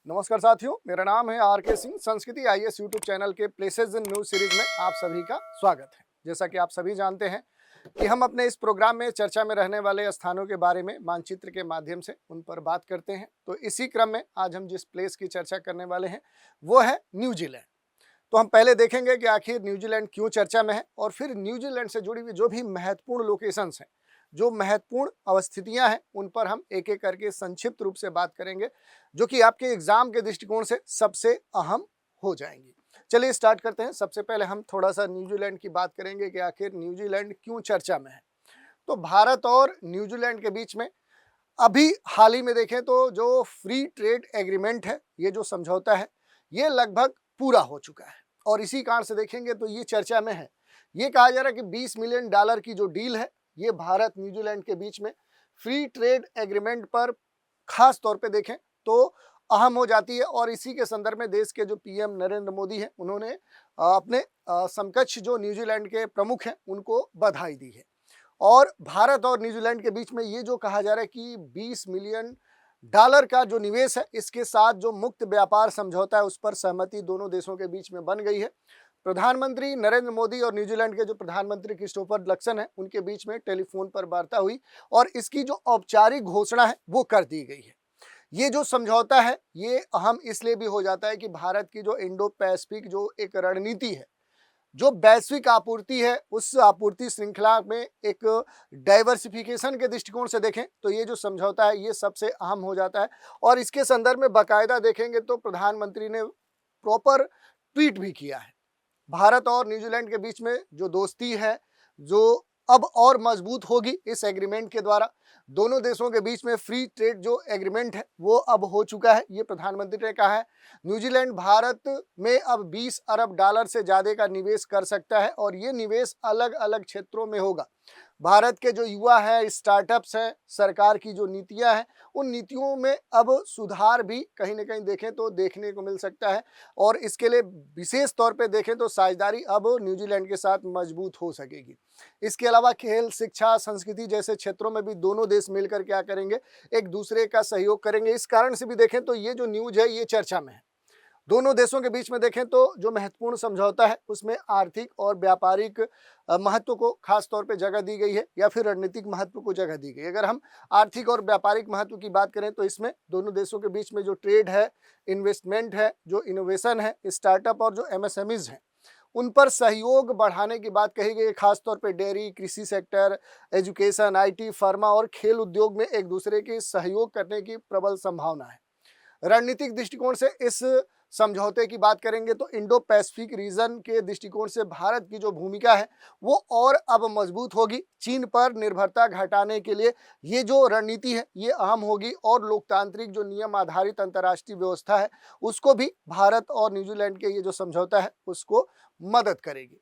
नमस्कार साथियों, मेरा नाम है आर के सिंह। संस्कृति आईएएस यूट्यूब चैनल के प्लेसेस इन न्यूज सीरीज में आप सभी का स्वागत है। जैसा कि आप सभी जानते हैं कि हम अपने इस प्रोग्राम में चर्चा में रहने वाले स्थानों के बारे में मानचित्र के माध्यम से उन पर बात करते हैं। तो इसी क्रम में आज हम जिस प्लेस की चर्चा करने वाले हैं वो है न्यूजीलैंड। तो हम पहले देखेंगे कि आखिर न्यूजीलैंड क्यों चर्चा में है और फिर न्यूजीलैंड से जुड़ी हुई जो भी महत्वपूर्ण लोकेशंस हैं, जो महत्वपूर्ण अवस्थितियां हैं, उन पर हम एक एक करके संक्षिप्त रूप से बात करेंगे, जो कि आपके एग्जाम के दृष्टिकोण से सबसे अहम हो जाएंगी। चलिए स्टार्ट करते हैं। सबसे पहले हम थोड़ा सा न्यूजीलैंड की बात करेंगे कि आखिर न्यूजीलैंड क्यों चर्चा में है। तो भारत और न्यूजीलैंड के बीच में अभी हाल ही में देखें तो जो फ्री ट्रेड एग्रीमेंट है, ये जो समझौता है, ये लगभग पूरा हो चुका है और इसी कारण से देखेंगे तो ये चर्चा में है। ये कहा जा रहा है कि $20 मिलियन की जो डील है, ये भारत न्यूजीलैंड के बीच में फ्री ट्रेड एग्रीमेंट पर खास तौर पे देखें तो अहम हो जाती है। और इसी के संदर्भ में देश के जो पीएम नरेंद्र मोदी हैं, उन्होंने अपने समकक्ष जो न्यूजीलैंड के प्रमुख हैं उनको बधाई दी है। और भारत और न्यूजीलैंड के बीच में ये जो कहा जा रहा है कि $20 मिलियन का जो निवेश है, इसके साथ जो मुक्त व्यापार समझौता है, उस पर सहमति दोनों देशों के बीच में बन गई है। प्रधानमंत्री नरेंद्र मोदी और न्यूजीलैंड के जो प्रधानमंत्री क्रिस्टोफर लक्सन है, उनके बीच में टेलीफोन पर वार्ता हुई और इसकी जो औपचारिक घोषणा है वो कर दी गई है। ये जो समझौता है ये अहम इसलिए भी हो जाता है कि भारत की जो इंडो पैसिफिक जो एक रणनीति है, जो वैश्विक आपूर्ति है, उस आपूर्ति श्रृंखला में एक डाइवर्सिफिकेशन के दृष्टिकोण से देखें तो ये जो समझौता है ये सबसे अहम हो जाता है। और इसके संदर्भ में बाकायदा देखेंगे तो प्रधानमंत्री ने प्रॉपर ट्वीट भी किया है। भारत और न्यूजीलैंड के बीच में जो दोस्ती है, जो अब और मजबूत होगी इस एग्रीमेंट के द्वारा। दोनों देशों के बीच में फ्री ट्रेड जो एग्रीमेंट है वो अब हो चुका है, ये प्रधानमंत्री ने कहा है। न्यूजीलैंड भारत में अब $20 अरब से ज़्यादा का निवेश कर सकता है और ये निवेश अलग अलग क्षेत्रों में होगा। भारत के जो युवा हैं, स्टार्टअप्स हैं, सरकार की जो नीतियां हैं, उन नीतियों में अब सुधार भी कहीं ना कहीं देखें तो देखने को मिल सकता है। और इसके लिए विशेष तौर पे देखें तो साझेदारी अब न्यूजीलैंड के साथ मजबूत हो सकेगी। इसके अलावा खेल, शिक्षा, संस्कृति जैसे क्षेत्रों में भी दोनों देश मिलकर क्या करेंगे, एक दूसरे का सहयोग करेंगे। इस कारण से भी देखें तो ये जो न्यूज है ये चर्चा में है। दोनों देशों के बीच में देखें तो जो महत्वपूर्ण समझौता है उसमें आर्थिक और व्यापारिक महत्व को खास तौर पे जगह दी गई है या फिर रणनीतिक महत्व को जगह दी गई। अगर हम आर्थिक और व्यापारिक महत्व की बात करें तो इसमें दोनों देशों के बीच में जो ट्रेड है, इन्वेस्टमेंट है, जो इनोवेशन है, स्टार्टअप और जो एमएसएमईज हैं, उन पर सहयोग बढ़ाने की बात कही गई है। खासतौर पे डेयरी, कृषि सेक्टर, एजुकेशन, आईटी, फार्मा और खेल उद्योग में एक दूसरे के सहयोग करने की प्रबल संभावना है। रणनीतिक दृष्टिकोण से इस समझौते की बात करेंगे तो इंडो पैसिफिक रीजन के दृष्टिकोण से भारत की जो भूमिका है वो और अब मजबूत होगी। चीन पर निर्भरता घटाने के लिए ये जो रणनीति है ये अहम होगी और लोकतांत्रिक जो नियम आधारित अंतर्राष्ट्रीय व्यवस्था है उसको भी भारत और न्यूजीलैंड के ये जो समझौता है उसको मदद करेगी।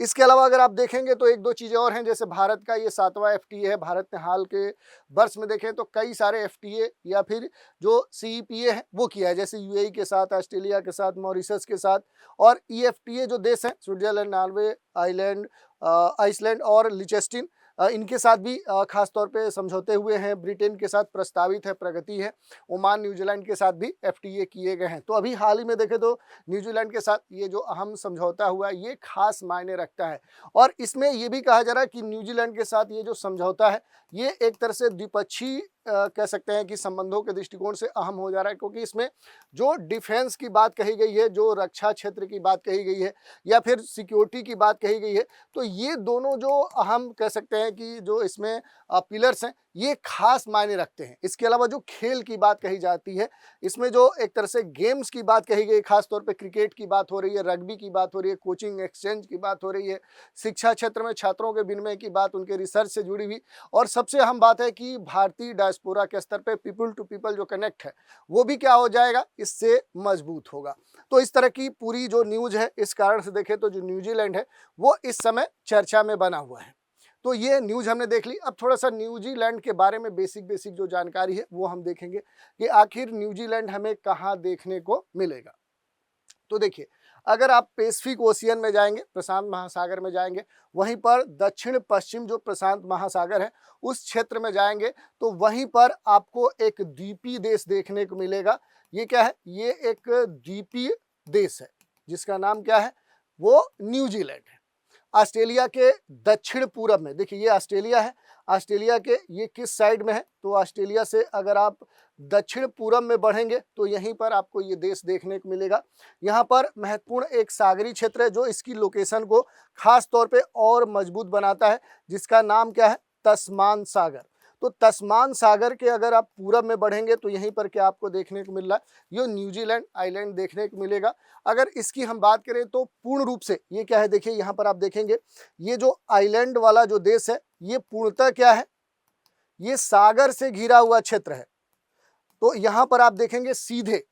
इसके अलावा अगर आप देखेंगे तो एक दो चीज़ें और हैं, जैसे भारत का ये 7वां एफटीए है। भारत ने हाल के वर्ष में देखें तो कई सारे एफटीए या फिर जो सीईपीए है वो किया है, जैसे यूएई के साथ, ऑस्ट्रेलिया के साथ, मॉरिशस के साथ। और ईएफटीए जो देश हैं, स्विट्जरलैंड, नॉर्वे, आइसलैंड और लिechtenstein, इनके साथ भी खास तौर पे समझौते हुए हैं। ब्रिटेन के साथ प्रस्तावित है, प्रगति है। ओमान, न्यूजीलैंड के साथ भी एफटीए किए गए हैं। तो अभी हाल ही में देखें तो न्यूजीलैंड के साथ ये जो अहम समझौता हुआ ये खास मायने रखता है। और इसमें ये भी कहा जा रहा है कि न्यूजीलैंड के साथ ये जो समझौता है ये एक तरह से द्विपक्षीय कह सकते हैं कि संबंधों के दृष्टिकोण से अहम हो जा रहा है, क्योंकि इसमें जो डिफेंस की बात कही गई है, जो रक्षा क्षेत्र की बात कही गई है या फिर सिक्योरिटी की बात कही गई है, तो ये दोनों जो अहम कह सकते हैं कि जो इसमें पिलर्स हैं ये खास मायने रखते हैं। इसके अलावा जो खेल की बात कही जाती है, इसमें जो एक तरह से गेम्स की बात कही गई, खास तौर पे क्रिकेट की बात हो रही है, रग्बी की बात हो रही है, कोचिंग एक्सचेंज की बात हो रही है, शिक्षा क्षेत्र में छात्रों के विनिमय की बात, उनके रिसर्च से जुड़ी हुई। और सबसे अहम बात है कि भारतीय डायस्पोरा के स्तर पे पीपल टू पीपल जो कनेक्ट है वो भी क्या हो जाएगा, इससे मजबूत होगा। तो इस तरह की पूरी जो न्यूज है, इस कारण से देखें तो जो न्यूजीलैंड है वो इस समय चर्चा में बना हुआ है। तो ये न्यूज हमने देख ली। अब थोड़ा सा न्यूजीलैंड के बारे में बेसिक जो जानकारी है वो हम देखेंगे कि आखिर न्यूजीलैंड हमें कहाँ देखने को मिलेगा। तो देखिए, अगर आप पैसिफिक ओशियन में जाएंगे, प्रशांत महासागर में जाएंगे, वहीं पर दक्षिण पश्चिम जो प्रशांत महासागर है उस क्षेत्र में जाएंगे तो वहीं पर आपको एक द्वीपीय देश देखने को मिलेगा ये क्या है, ये एक द्वीपीय देश है जिसका नाम क्या है, वो न्यूजीलैंड है। ऑस्ट्रेलिया के दक्षिण पूरब में, देखिए ये ऑस्ट्रेलिया है, ऑस्ट्रेलिया के ये किस साइड में है, तो ऑस्ट्रेलिया से अगर आप दक्षिण पूरब में बढ़ेंगे तो यहीं पर आपको ये देश देखने को मिलेगा। यहाँ पर महत्वपूर्ण एक सागरी क्षेत्र है जो इसकी लोकेशन को खास तौर पे और मजबूत बनाता है, जिसका नाम क्या है, तस्मान सागर। तो तस्मान सागर के अगर आप पूरब में बढ़ेंगे तो यहीं पर क्या आपको देखने को मिल रहा है, ये न्यूजीलैंड आइलैंड देखने को मिलेगा। अगर इसकी हम बात करें तो पूर्ण रूप से ये क्या है, देखिए यहाँ पर आप देखेंगे ये जो आइलैंड वाला जो देश है ये पूर्णतः क्या है, ये सागर से घिरा हुआ क्षेत्र है। तो यहाँ पर आप देखेंगे सीधे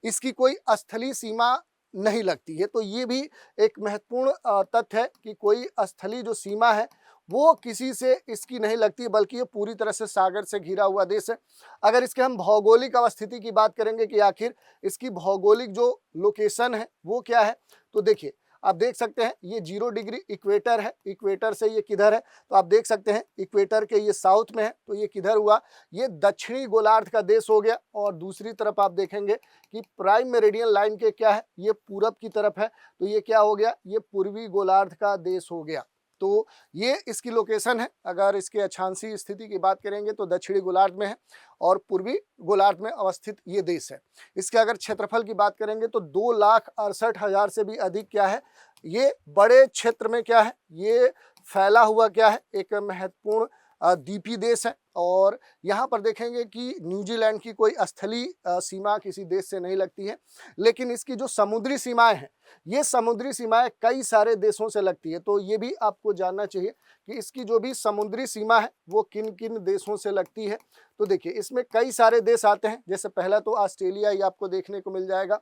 इसकी कोई स्थलीय सीमा नहीं लगती है। तो ये भी एक महत्वपूर्ण तथ्य है कि कोई स्थलीय जो सीमा है वो किसी से इसकी नहीं लगती, बल्कि ये पूरी तरह से सागर से घिरा हुआ देश है। अगर इसके हम भौगोलिक अवस्थिति की बात करेंगे कि आखिर इसकी भौगोलिक जो लोकेशन है वो क्या है, तो देखिए आप देख सकते हैं ये 0 डिग्री इक्वेटर है, इक्वेटर से ये किधर है, तो आप देख सकते हैं इक्वेटर के ये साउथ में है, तो ये किधर हुआ, ये दक्षिणी गोलार्ध का देश हो गया। और दूसरी तरफ आप देखेंगे कि प्राइम मेरिडियन लाइन के क्या है, ये पूरब की तरफ है, तो ये क्या हो गया, ये पूर्वी गोलार्ध का देश हो गया। तो ये इसकी लोकेशन है। अगर इसके अक्षांशीय स्थिति की बात करेंगे तो दक्षिणी गोलार्ध में है और पूर्वी गोलार्ध में अवस्थित ये देश है। इसके अगर क्षेत्रफल की बात करेंगे तो 2,68,000 से भी अधिक क्या है, ये बड़े क्षेत्र में क्या है, ये फैला हुआ क्या है, एक महत्वपूर्ण द्वीपीय देश है। और यहाँ पर देखेंगे कि न्यूजीलैंड की कोई स्थलीय सीमा किसी देश से नहीं लगती है, लेकिन इसकी जो समुद्री सीमाएं हैं ये समुद्री सीमाएं कई सारे देशों से लगती है। तो ये भी आपको जानना चाहिए कि इसकी जो भी समुद्री सीमा है वो किन किन देशों से लगती है। तो देखिए इसमें कई सारे देश आते हैं, जैसे पहला तो ऑस्ट्रेलिया ही आपको देखने को मिल जाएगा,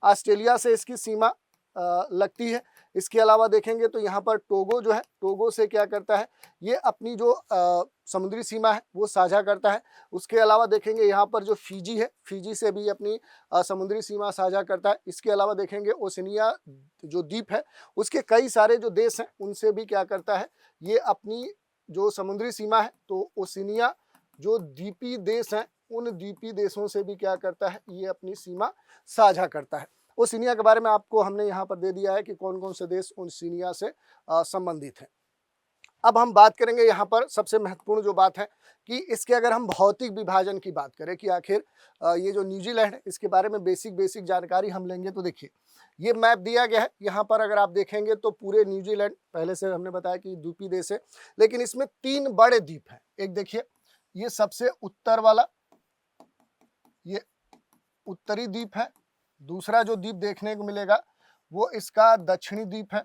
ऑस्ट्रेलिया से इसकी सीमा लगती है। इसके अलावा देखेंगे तो यहाँ पर टोगो जो है, टोगो से क्या करता है, ये अपनी जो समुद्री सीमा है वो साझा करता है। उसके अलावा देखेंगे यहाँ पर जो फिजी है, फिजी से भी अपनी समुद्री सीमा साझा करता है। इसके अलावा देखेंगे ओशिनिया जो द्वीप है उसके कई सारे जो देश हैं उनसे भी क्या करता है, ये अपनी जो समुद्री सीमा है, तो ओशिनिया जो द्वीपीय देश हैं उन द्वीपीय देशों से भी क्या करता है, ये अपनी सीमा साझा करता है। ओशिनिया के बारे में आपको हमने यहाँ पर दे दिया है कि कौन कौन से देश ओशिनिया से संबंधित हैं। अब हम बात करेंगे यहाँ पर सबसे महत्वपूर्ण जो बात है कि इसके अगर हम भौतिक विभाजन की बात करें कि आखिर ये जो न्यूजीलैंड है इसके बारे में बेसिक जानकारी हम लेंगे। तो देखिए ये मैप दिया गया है, यहाँ पर अगर आप देखेंगे तो पूरे न्यूजीलैंड पहले से हमने बताया कि द्वीपीय देश है, लेकिन इसमें 3 बड़े द्वीप हैं। एक देखिए ये सबसे उत्तर वाला, ये उत्तरी द्वीप है। दूसरा जो द्वीप देखने को मिलेगा वो इसका दक्षिणी द्वीप है,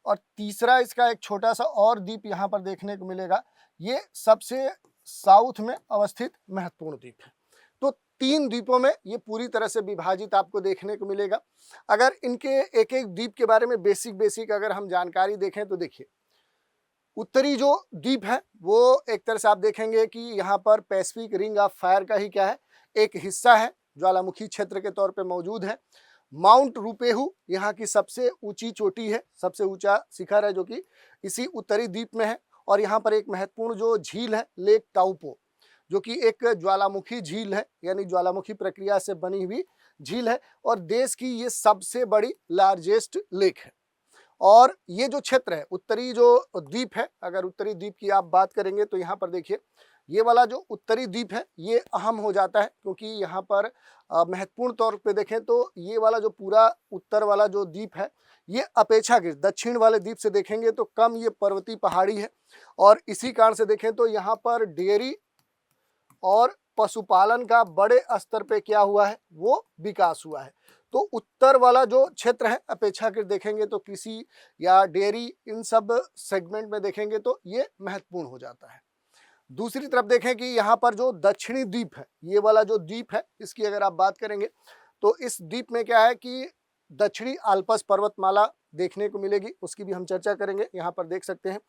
और तीसरा इसका एक छोटा सा और द्वीप यहाँ पर देखने को मिलेगा, ये सबसे साउथ में अवस्थित महत्वपूर्ण द्वीप है। तो 3 द्वीपों में ये पूरी तरह से विभाजित आपको देखने को मिलेगा। अगर इनके एक एक द्वीप के बारे में बेसिक अगर हम जानकारी देखें तो देखिए उत्तरी जो द्वीप है वो एक तरह से आप देखेंगे कि यहाँ पर पैसिफिक रिंग ऑफ फायर का ही क्या है, एक हिस्सा है, ज्वालामुखी क्षेत्र के तौर पे मौजूद है। माउंट रूपेहू यहाँ की सबसे ऊंची चोटी है, सबसे ऊंचा शिखर है जो कि इसी उत्तरी द्वीप में है। और यहाँ पर एक महत्वपूर्ण जो झील है लेक टाउपो, जो कि एक ज्वालामुखी झील है, यानी ज्वालामुखी प्रक्रिया से बनी हुई झील है और देश की ये सबसे बड़ी लार्जेस्ट लेक है। और ये जो क्षेत्र है उत्तरी जो द्वीप है, अगर उत्तरी द्वीप की आप बात करेंगे तो यहाँ पर देखिए ये वाला जो उत्तरी द्वीप है ये अहम हो जाता है, क्योंकि यहाँ पर महत्वपूर्ण तौर पे देखें तो ये वाला जो पूरा उत्तर वाला जो द्वीप है ये अपेक्षाकृत दक्षिण वाले द्वीप से देखेंगे तो कम ये पर्वतीय पहाड़ी है। और इसी कारण से देखें तो यहाँ पर डेयरी और पशुपालन का बड़े स्तर पे क्या हुआ है, वो विकास हुआ है। तो उत्तर वाला जो क्षेत्र है अपेक्षाकृत देखेंगे तो कृषि या डेयरी इन सब सेगमेंट में देखेंगे तो ये महत्वपूर्ण हो जाता है। दूसरी तरफ देखें कि यहाँ पर जो दक्षिणी द्वीप है, ये वाला जो द्वीप है इसकी अगर आप बात करेंगे तो इस द्वीप में क्या है कि दक्षिणी आल्पस पर्वतमाला देखने को मिलेगी, उसकी भी हम चर्चा करेंगे। यहाँ पर देख सकते हैं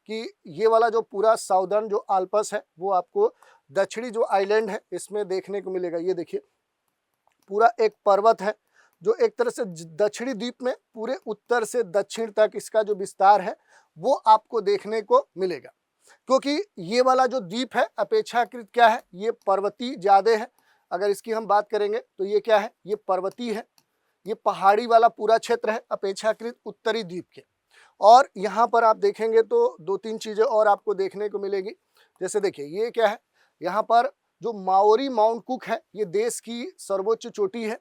कि ये वाला जो पूरा साउदर्न जो आल्पस है वो आपको दक्षिणी जो आइलैंड है इसमें देखने को मिलेगा। ये देखिए पूरा एक पर्वत है जो एक तरह से दक्षिणी द्वीप में पूरे उत्तर से दक्षिण तक इसका जो विस्तार है वो आपको देखने को मिलेगा, क्योंकि ये वाला जो द्वीप है अपेक्षाकृत क्या है, ये पर्वतीय ज्यादा है अगर इसकी हम बात करेंगे तो ये क्या है, ये पर्वतीय है, ये पहाड़ी वाला पूरा क्षेत्र है अपेक्षाकृत उत्तरी द्वीप के। और यहाँ पर आप देखेंगे तो दो तीन चीज़ें और आपको देखने को मिलेगी। जैसे देखिए ये क्या है, यहाँ पर जो माओरी माउंट कुक है ये देश की सर्वोच्च चोटी है।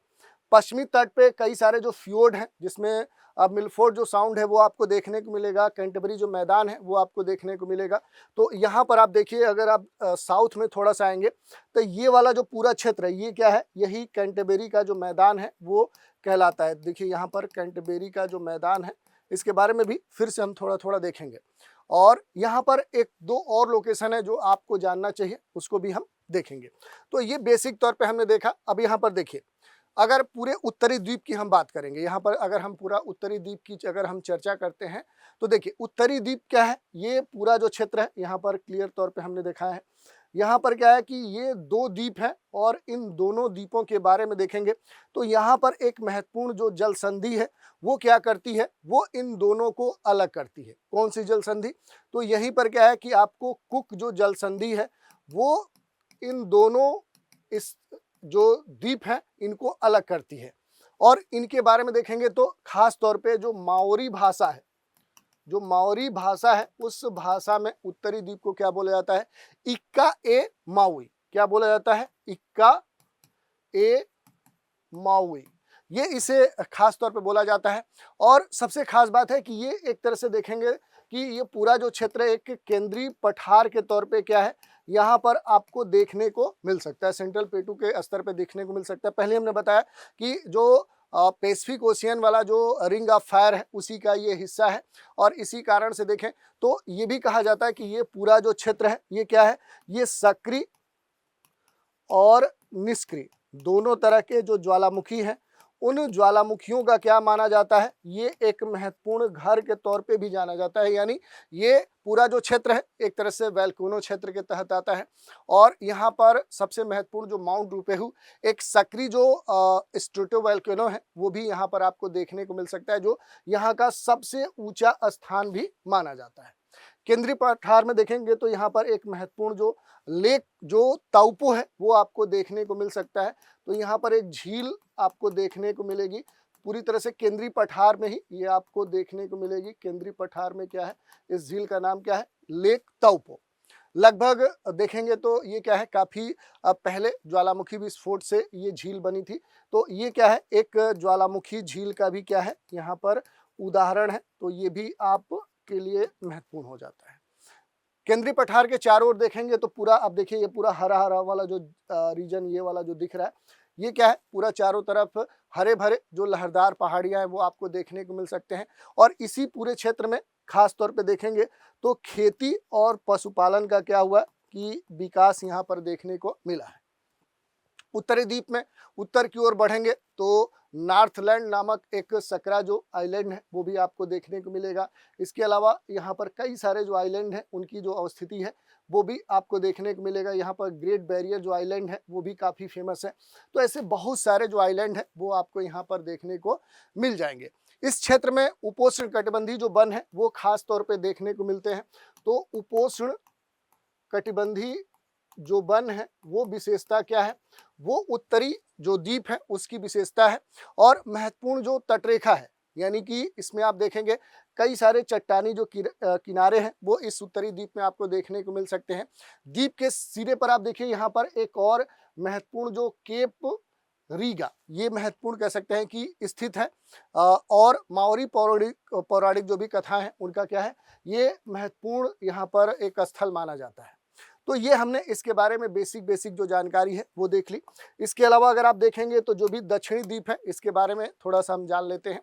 पश्चिमी तट पे कई सारे जो फ्योर्ड हैं जिसमें अब मिलफोर्ड जो साउंड है वो आपको देखने को मिलेगा, कैंटरबरी जो मैदान है वो आपको देखने को मिलेगा। तो यहाँ पर आप देखिए, अगर आप साउथ में थोड़ा सा आएंगे तो ये वाला जो पूरा क्षेत्र है ये क्या है, यही कैंटरबरी का जो मैदान है वो कहलाता है। देखिए यहाँ पर कैंटरबरी का जो मैदान है इसके बारे में भी फिर से हम थोड़ा थोड़ा देखेंगे। और यहाँ पर एक दो और लोकेशन है जो आपको जानना चाहिए, उसको भी हम देखेंगे। तो ये बेसिक तौर पे हमने देखा। अब यहाँ पर देखिए, अगर पूरे उत्तरी द्वीप की हम बात करेंगे, यहाँ पर अगर हम पूरा उत्तरी द्वीप की अगर हम चर्चा करते हैं तो देखिए उत्तरी द्वीप क्या है, ये पूरा जो क्षेत्र है यहाँ पर क्लियर तौर पे हमने देखा है। यहाँ पर क्या है कि ये दो द्वीप हैं और इन दोनों द्वीपों के बारे में देखेंगे तो यहाँ पर एक महत्वपूर्ण जो जल संधि है वो क्या करती है, वो इन दोनों को अलग करती है। कौन सी जल संधि, तो यहीं पर क्या है कि आपको कुक जो जल संधि है वो इन दोनों इस जो द्वीप है इनको अलग करती है। और इनके बारे में देखेंगे तो खास तौर पे जो माओरी भाषा है, जो माओरी भाषा है उस भाषा में उत्तरी द्वीप को क्या बोला जाता है, इक्का ए माउई। क्या बोला जाता है, इक्का ए माउई, ये इसे खास तौर पे बोला जाता है। और सबसे खास बात है कि ये एक तरह से देखेंगे कि ये पूरा जो क्षेत्र एक केंद्रीय पठार के तौर पे क्या है, यहाँ पर आपको देखने को मिल सकता है, सेंट्रल प्लेटू के स्तर पे देखने को मिल सकता है। पहले हमने बताया कि जो पैसिफिक ओशियन वाला जो रिंग ऑफ फायर है उसी का ये हिस्सा है। और इसी कारण से देखें तो ये भी कहा जाता है कि ये पूरा जो क्षेत्र है ये क्या है, ये सक्रिय और निष्क्रिय दोनों तरह के जो ज्वालामुखी हैं उन ज्वालामुखियों का क्या माना जाता है, ये एक महत्वपूर्ण घर के तौर पे भी जाना जाता है। यानी ये पूरा जो क्षेत्र है एक तरह से वोल्केनो क्षेत्र के तहत आता है। और यहाँ पर सबसे महत्वपूर्ण जो माउंट रुपेहु एक सक्रिय जो स्ट्रेटोवोल्केनो है वो भी यहाँ पर आपको देखने को मिल सकता है, जो यहाँ का सबसे ऊंचा स्थान भी माना जाता है। केंद्रीय पठार में देखेंगे तो यहाँ पर एक महत्वपूर्ण जो लेक जो ताउपो है वो आपको देखने को मिल सकता है। तो यहाँ पर एक झील आपको देखने को मिलेगी, पूरी तरह से केंद्रीय पठार में ही ये आपको देखने को मिलेगी। केंद्रीय पठार में क्या है, इस झील का नाम क्या है, लेक ताउपो। लगभग देखेंगे तो ये क्या है, काफी पहले ज्वालामुखी विस्फोट से ये झील बनी थी। तो ये क्या है, एक ज्वालामुखी झील का भी क्या है यहाँ पर उदाहरण है। तो ये भी आप के लिए महत्वपूर्ण हो जाता है। केंद्रीय पठार के चारों ओर देखेंगे तो पूरा आप देखिए ये पूरा हरा हरा वाला जो रीजन ये वाला जो दिख रहा है ये क्या है, पूरा चारों तरफ हरे भरे जो लहरदार पहाड़ियां हैं वो आपको देखने को मिल सकते हैं। और इसी पूरे क्षेत्र में खास तौर पे देखेंगे तो खेती और पशुपालन का क्या हुआ कि विकास यहाँ पर देखने को मिला है। उत्तरी द्वीप में उत्तर की ओर बढ़ेंगे तो नॉर्थलैंड नामक एक सकरा जो आइलैंड है वो भी आपको देखने को मिलेगा। इसके अलावा यहाँ पर कई सारे जो आइलैंड हैं उनकी जो अवस्थिति है वो भी आपको देखने को मिलेगा। यहाँ पर ग्रेट बैरियर जो आइलैंड है वो भी काफ़ी फेमस है। तो ऐसे बहुत सारे जो आइलैंड है वो आपको यहाँ पर देखने को मिल जाएंगे। इस क्षेत्र में उपोष्ण कटिबंधीय जो वन है वो खास तौर पर देखने को मिलते हैं। तो उपोष्ण कटिबंधीय जो वन है वो विशेषता क्या है, वो उत्तरी जो द्वीप है उसकी विशेषता है। और महत्वपूर्ण जो तटरेखा है, यानी कि इसमें आप देखेंगे कई सारे चट्टानी जो किनारे हैं वो इस उत्तरी द्वीप में आपको देखने को मिल सकते हैं। द्वीप के सिरे पर आप देखिए यहाँ पर एक और महत्वपूर्ण जो केप रीगा, ये महत्वपूर्ण कह सकते हैं कि स्थित है। और माओरी पौराणिक जो भी कथाएं हैं उनका क्या है, ये महत्वपूर्ण यहाँ पर एक स्थल माना जाता है। तो ये हमने इसके बारे में बेसिक जो जानकारी है वो देख ली। इसके अलावा अगर आप देखेंगे तो जो भी दक्षिणी द्वीप है इसके बारे में थोड़ा सा हम जान लेते हैं।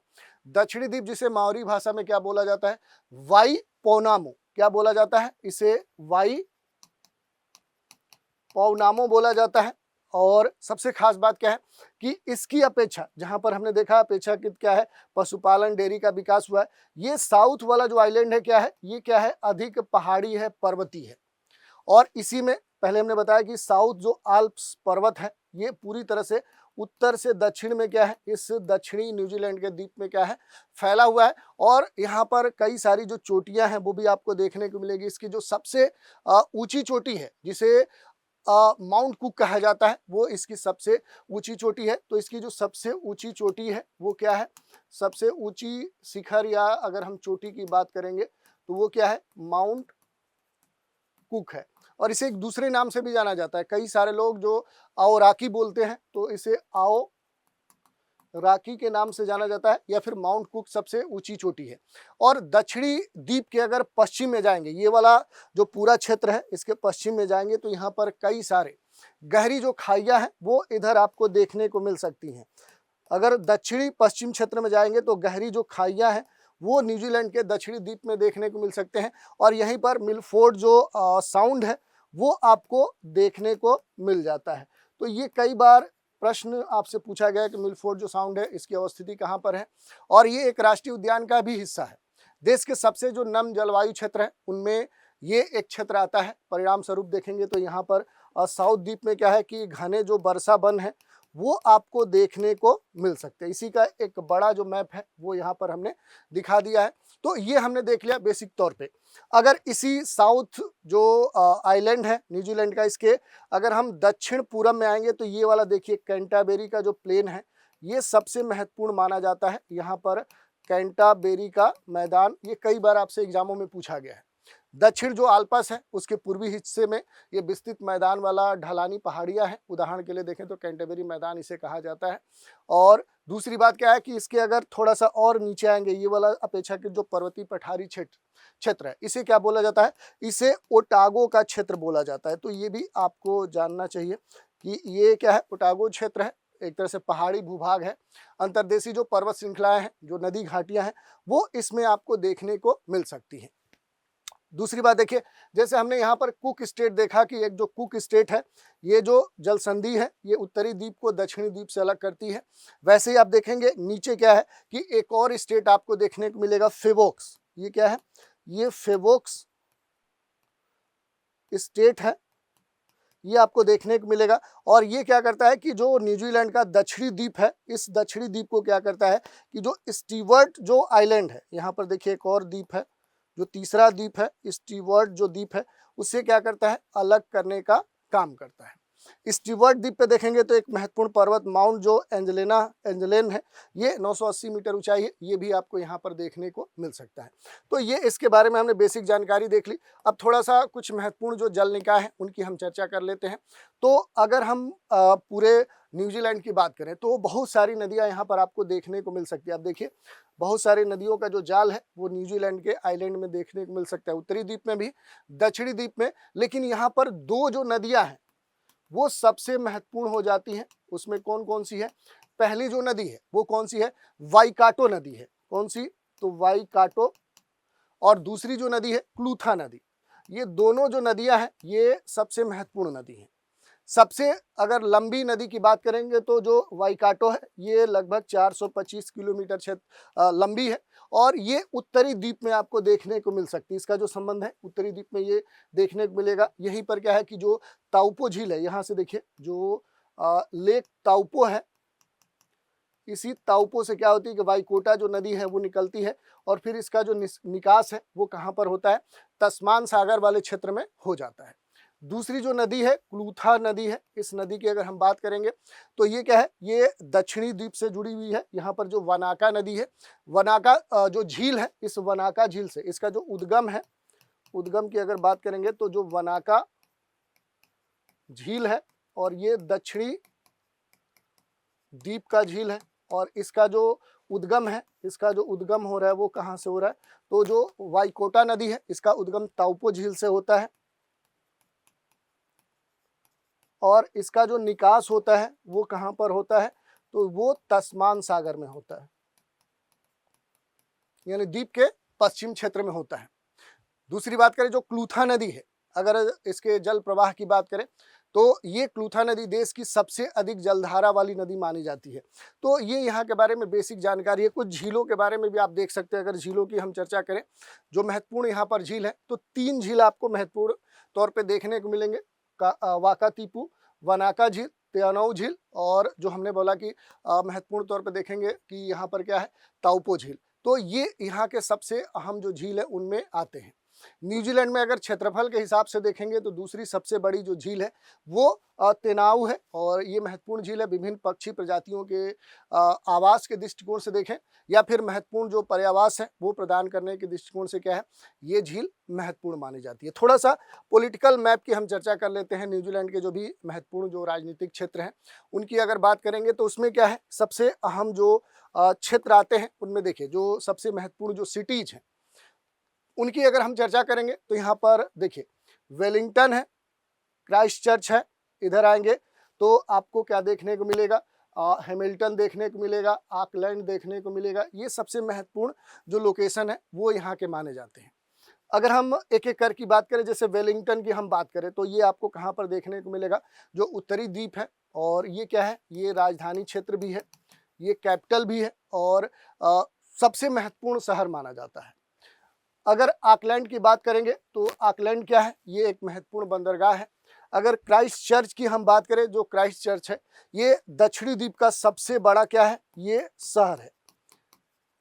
दक्षिणी द्वीप जिसे माओरी भाषा में क्या बोला जाता है, वाई पौनामो। क्या बोला जाता है, इसे वाई पौनामो बोला जाता है। और सबसे खास बात क्या है कि इसकी अपेक्षा, जहां पर हमने देखा अपेक्षाकृत क्या है, पशुपालन डेयरी का विकास हुआ है, ये साउथ वाला जो आइलैंड है क्या है, ये क्या है, अधिक पहाड़ी है, पर्वतीय है। और इसी में पहले हमने बताया कि साउथ जो आल्प्स पर्वत है ये पूरी तरह से उत्तर से दक्षिण में क्या है, इस दक्षिणी न्यूजीलैंड के द्वीप में क्या है, फैला हुआ है। और यहाँ पर कई सारी जो चोटियां हैं वो भी आपको देखने को मिलेगी। इसकी जो सबसे ऊंची चोटी है जिसे माउंट कुक कहा जाता है, वो इसकी सबसे ऊंची चोटी है। तो इसकी जो सबसे ऊंची चोटी है वो क्या है, सबसे ऊंची शिखर या अगर हम चोटी की बात करेंगे तो वो क्या है, माउंट कुक है। और इसे एक दूसरे नाम से भी जाना जाता है, कई सारे लोग जो आओ राकी बोलते हैं तो इसे आओ राकी के नाम से जाना जाता है, या फिर माउंट कुक सबसे ऊंची चोटी है। और दक्षिणी द्वीप के अगर पश्चिम में जाएंगे, ये वाला जो पूरा क्षेत्र है इसके पश्चिम में जाएंगे तो यहाँ पर कई सारे गहरी जो खाइयां हैं वो इधर आपको देखने को मिल सकती हैं। अगर दक्षिणी पश्चिम क्षेत्र में जाएंगे तो गहरी जो खाइयां हैं वो न्यूजीलैंड के दक्षिणी द्वीप में देखने को मिल सकते हैं। और यहीं पर मिलफोर्ड जो साउंड है वो आपको देखने को मिल जाता है। तो ये कई बार प्रश्न आपसे पूछा गया है कि मिलफोर्ड जो साउंड है इसकी अवस्थिति कहाँ पर है, और ये एक राष्ट्रीय उद्यान का भी हिस्सा है। देश के सबसे जो नम जलवायु क्षेत्र है उनमें ये एक क्षेत्र आता है। परिणाम स्वरूप देखेंगे तो यहाँ पर साउथ द्वीप में क्या है कि घने जो वर्षा वन है वो आपको देखने को मिल सकते हैं। इसी का एक बड़ा जो मैप है वो यहाँ पर हमने दिखा दिया है। तो ये हमने देख लिया बेसिक तौर पे। अगर इसी साउथ जो आइलैंड है न्यूजीलैंड का, इसके अगर हम दक्षिण पूरब में आएंगे तो ये वाला देखिए कैंटाबेरी का जो प्लेन है ये सबसे महत्वपूर्ण माना जाता है। यहाँ पर कैंटाबेरी का मैदान, ये कई बार आपसे एग्जामों में पूछा गया है। दक्षिण जो आल्पस है उसके पूर्वी हिस्से में ये विस्तृत मैदान वाला ढलानी पहाड़ियां हैं। उदाहरण के लिए देखें तो कैंटरबरी मैदान इसे कहा जाता है। और दूसरी बात क्या है कि इसके अगर थोड़ा सा और नीचे आएंगे, ये वाला अपेक्षाकृत जो पर्वतीय पठारी क्षेत्र है इसे क्या बोला जाता है, इसे ओटागो का क्षेत्र बोला जाता है। तो ये भी आपको जानना चाहिए कि ये क्या है, ओटागो क्षेत्र है, एक तरह से पहाड़ी भूभाग है। अंतर्देशीय जो पर्वत श्रृंखलाएं हैं, जो नदी घाटियां हैं वो इसमें आपको देखने को मिल सकती हैं। दूसरी बात देखिए, जैसे हमने यहाँ पर कुक स्टेट देखा कि एक जो कुक स्टेट है ये जो जल संधि है ये उत्तरी द्वीप को दक्षिणी द्वीप से अलग करती है। वैसे ही आप देखेंगे नीचे क्या है कि एक और स्टेट आपको देखने को मिलेगा, फेवोक्स। ये क्या है, ये फेवोक्स स्टेट है, ये आपको देखने को मिलेगा। और ये क्या करता है कि जो न्यूजीलैंड का दक्षिणी द्वीप है, इस दक्षिणी द्वीप को क्या करता है कि जो स्टीवर्ट जो आइलैंड है, यहाँ पर देखिए एक और द्वीप है, जो तीसरा द्वीप है स्टीवर्ट जो द्वीप है, उससे क्या करता है, अलग करने का काम करता है। स्टीवर्ट द्वीप पे देखेंगे तो एक महत्वपूर्ण पर्वत माउंट जो एंजलेन है, ये 980 मीटर ऊंचाई है, ये भी आपको यहाँ पर देखने को मिल सकता है। तो ये इसके बारे में हमने बेसिक जानकारी देख ली। अब थोड़ा सा कुछ महत्वपूर्ण जो जल निकाय है उनकी हम चर्चा कर लेते हैं। तो अगर हम पूरे न्यूजीलैंड की बात करें तो बहुत सारी नदियाँ यहाँ पर आपको देखने को मिल सकती है। आप देखिए बहुत सारी नदियों का जो जाल है वो न्यूजीलैंड के आइलैंड में देखने को मिल सकता है, उत्तरी द्वीप में भी, दक्षिणी द्वीप में। लेकिन यहाँ पर दो जो नदियाँ हैं वो सबसे महत्वपूर्ण हो जाती हैं। उसमें कौन कौन सी है, पहली जो नदी है वो कौन सी है, वाईकाटो नदी है। कौन सी, तो वाईकाटो। और दूसरी जो नदी है क्लूथा नदी। ये दोनों जो नदियां हैं ये सबसे महत्वपूर्ण नदी हैं। सबसे अगर लंबी नदी की बात करेंगे तो जो वाईकाटो है ये लगभग 425 किलोमीटर क्षेत्र लंबी है, और ये उत्तरी द्वीप में आपको देखने को मिल सकती है। इसका जो संबंध है उत्तरी द्वीप में ये देखने को मिलेगा। यहीं पर क्या है कि जो ताउपो झील है, यहाँ से देखिए जो लेक ताउपो है, इसी ताउपो से क्या होती है कि वाईकोटा जो नदी है वो निकलती है, और फिर इसका जो निकास है वो कहाँ पर होता है, तस्मान सागर वाले क्षेत्र में हो जाता है। दूसरी जो नदी है क्लूथा नदी है। इस नदी की अगर हम बात करेंगे तो ये क्या है, ये दक्षिणी द्वीप से जुड़ी हुई है। यहाँ पर जो वनाका नदी है, वनाका जो झील है, इस वनाका झील से इसका जो उद्गम है, उद्गम की अगर बात करेंगे तो जो वनाका झील है और ये दक्षिणी द्वीप का झील है, और इसका जो उद्गम है, इसका जो उद्गम हो रहा है वो कहाँ से हो रहा है, तो जो वाईकोटा नदी है इसका उद्गम ताउपो झील से होता है, और इसका जो निकास होता है वो कहाँ पर होता है, तो वो तस्मान सागर में होता है, यानी द्वीप के पश्चिम क्षेत्र में होता है। दूसरी बात करें जो क्लूथा नदी है, अगर इसके जल प्रवाह की बात करें तो ये क्लूथा नदी देश की सबसे अधिक जलधारा वाली नदी मानी जाती है। तो ये यहाँ के बारे में बेसिक जानकारी है। कुछ झीलों के बारे में भी आप देख सकते हैं। अगर झीलों की हम चर्चा करें, जो महत्वपूर्ण यहाँ पर झील है, तो 3 झील आपको महत्वपूर्ण तौर पे देखने को मिलेंगे, वाकातीपू, वनाका झील, तेनऊ झील, और जो हमने बोला कि महत्वपूर्ण तौर पे देखेंगे कि यहाँ पर क्या है, ताउपो झील। तो ये यहाँ के सबसे अहम जो झील है उनमें आते हैं। न्यूजीलैंड में अगर क्षेत्रफल के हिसाब से देखेंगे तो दूसरी सबसे बड़ी जो झील है वो तेनाऊ है, और ये महत्वपूर्ण झील है। विभिन्न पक्षी प्रजातियों के आवास के दृष्टिकोण से देखें या फिर महत्वपूर्ण जो पर्यावास है वो प्रदान करने के दृष्टिकोण से क्या है, ये झील महत्वपूर्ण मानी जाती है। थोड़ा सा पॉलिटिकल मैप की हम चर्चा कर लेते हैं। न्यूजीलैंड के जो भी महत्वपूर्ण जो राजनीतिक क्षेत्र हैं उनकी अगर बात करेंगे तो उसमें क्या है, सबसे अहम जो क्षेत्र आते हैं उनमें देखिए जो सबसे महत्वपूर्ण जो सिटीज हैं उनकी अगर हम चर्चा करेंगे तो यहाँ पर देखिए वेलिंगटन है, क्राइस्ट चर्च है। इधर आएंगे तो आपको क्या देखने को मिलेगा, हैमिल्टन देखने को मिलेगा, ऑकलैंड देखने को मिलेगा। ये सबसे महत्वपूर्ण जो लोकेशन है वो यहाँ के माने जाते हैं। अगर हम एक एक कर की बात करें, जैसे वेलिंगटन की हम बात करें तो ये आपको कहाँ पर देखने को मिलेगा, जो उत्तरी द्वीप है, और ये क्या है, ये राजधानी क्षेत्र भी है, ये कैपिटल भी है, और सबसे महत्वपूर्ण शहर माना जाता है। अगर ऑकलैंड की बात करेंगे तो ऑकलैंड क्या है, ये एक महत्वपूर्ण बंदरगाह है। अगर क्राइस्ट चर्च की हम बात करें, जो क्राइस्ट चर्च है ये दक्षिणी द्वीप का सबसे बड़ा क्या है, ये शहर है।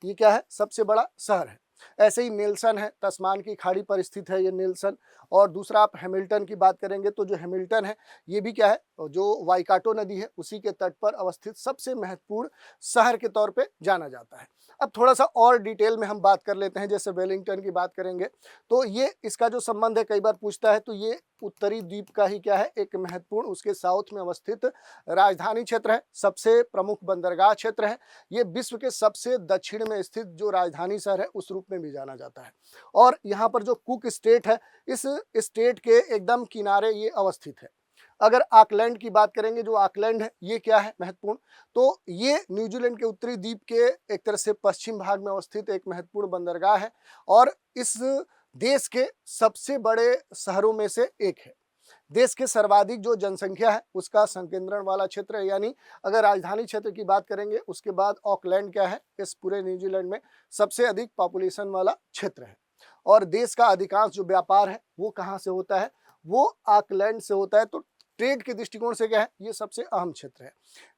ये क्या है, सबसे बड़ा शहर है। ऐसे ही नेल्सन है, तस्मान की खाड़ी पर स्थित है ये नेल्सन। और दूसरा आप हैमिल्टन की बात करेंगे तो जो हैमिल्टन है ये भी क्या है, जो वाइकाटो नदी है उसी के तट पर अवस्थित सबसे महत्वपूर्ण शहर के तौर पे जाना जाता है। अब थोड़ा सा और डिटेल में हम बात कर लेते हैं। जैसे वेलिंगटन की बात करेंगे तो ये इसका जो संबंध है कई बार पूछता है, तो ये उत्तरी द्वीप का ही क्या है, एक महत्वपूर्ण उसके साउथ में अवस्थित राजधानी क्षेत्र है, सबसे प्रमुख बंदरगाह क्षेत्र है। ये विश्व के सबसे दक्षिण में स्थित जो राजधानी शहर है उस रूप में भी जाना जाता है। और यहाँ पर जो कुक स्टेट है, इस स्टेट के एकदम किनारे ये अवस्थित है। अगर ऑकलैंड की बात करेंगे, जो ऑकलैंड है ये क्या है महत्वपूर्ण, तो ये न्यूजीलैंड के उत्तरी द्वीप के एक तरह से पश्चिम भाग में अवस्थित एक महत्वपूर्ण बंदरगाह है, और इस देश के सबसे बड़े शहरों में से एक है। देश के सर्वाधिक जो जनसंख्या है उसका संकेंद्रण वाला क्षेत्र है, यानी अगर राजधानी क्षेत्र की बात करेंगे उसके बाद ऑकलैंड क्या है, इस पूरे न्यूजीलैंड में सबसे अधिक पॉपुलेशन वाला क्षेत्र है। और देश का अधिकांश जो व्यापार है वो कहाँ से होता है, वो ऑकलैंड से होता है। तो ट्रेड के दृष्टिकोण से क्या है, ये सबसे अहम क्षेत्र है।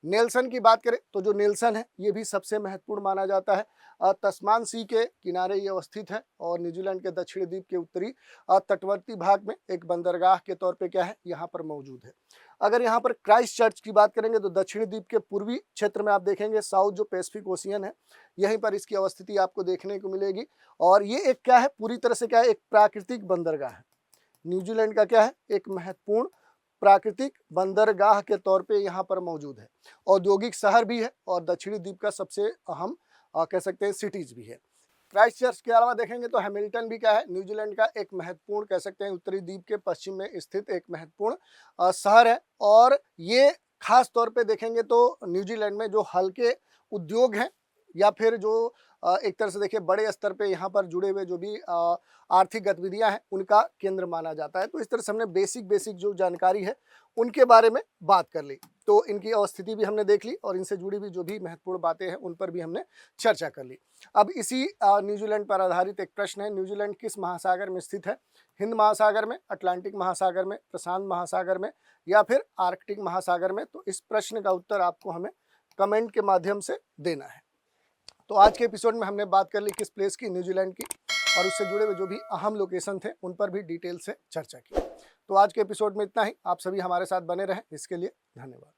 नेल्सन की बात करें तो जो नेल्सन है ये भी सबसे महत्वपूर्ण माना जाता है। तस्मान सी के किनारे ये अवस्थित है, और न्यूजीलैंड के दक्षिणी द्वीप के उत्तरी तटवर्ती भाग में एक बंदरगाह के तौर पे क्या है, यहाँ पर मौजूद है। अगर यहाँ पर क्राइस्ट चर्च की बात करेंगे तो दक्षिणी द्वीप के पूर्वी क्षेत्र में आप देखेंगे साउथ जो पैसिफिक ओशियन है, यहीं पर इसकी अवस्थिति आपको देखने को मिलेगी। और ये एक क्या है, पूरी तरह से क्या है, एक प्राकृतिक बंदरगाह है। न्यूजीलैंड का क्या है, एक महत्वपूर्ण प्राकृतिक बंदरगाह के तौर पे यहाँ पर मौजूद है। औद्योगिक शहर भी है, और दक्षिणी द्वीप का सबसे अहम कह सकते हैं सिटीज भी है। क्राइस्ट चर्च के अलावा देखेंगे तो हैमिल्टन भी क्या है, न्यूजीलैंड का एक महत्वपूर्ण कह सकते हैं उत्तरी द्वीप के पश्चिम में स्थित एक महत्वपूर्ण शहर है। और ये खास तौर पे देखेंगे तो न्यूजीलैंड में जो हल्के उद्योग हैं या फिर जो एक तरह से देखिए बड़े स्तर पे यहाँ पर जुड़े हुए जो भी आर्थिक गतिविधियां हैं उनका केंद्र माना जाता है। तो इस तरह से हमने बेसिक जो जानकारी है उनके बारे में बात कर ली। तो इनकी अवस्थिति भी हमने देख ली, और इनसे जुड़ी हुई जो भी महत्वपूर्ण बातें हैं उन पर भी हमने चर्चा कर ली। अब इसी न्यूजीलैंड पर आधारित एक प्रश्न है, न्यूजीलैंड किस महासागर में स्थित है? हिंद महासागर में, अटलांटिक महासागर में, प्रशांत महासागर में, या फिर आर्कटिक महासागर में? तो इस प्रश्न का उत्तर आपको हमें कमेंट के माध्यम से देना है। तो आज के एपिसोड में हमने बात कर ली किस प्लेस की, न्यूजीलैंड की, और उससे जुड़े हुए जो भी अहम लोकेशन थे उन पर भी डिटेल से चर्चा की। तो आज के एपिसोड में इतना ही। आप सभी हमारे साथ बने रहें, इसके लिए धन्यवाद।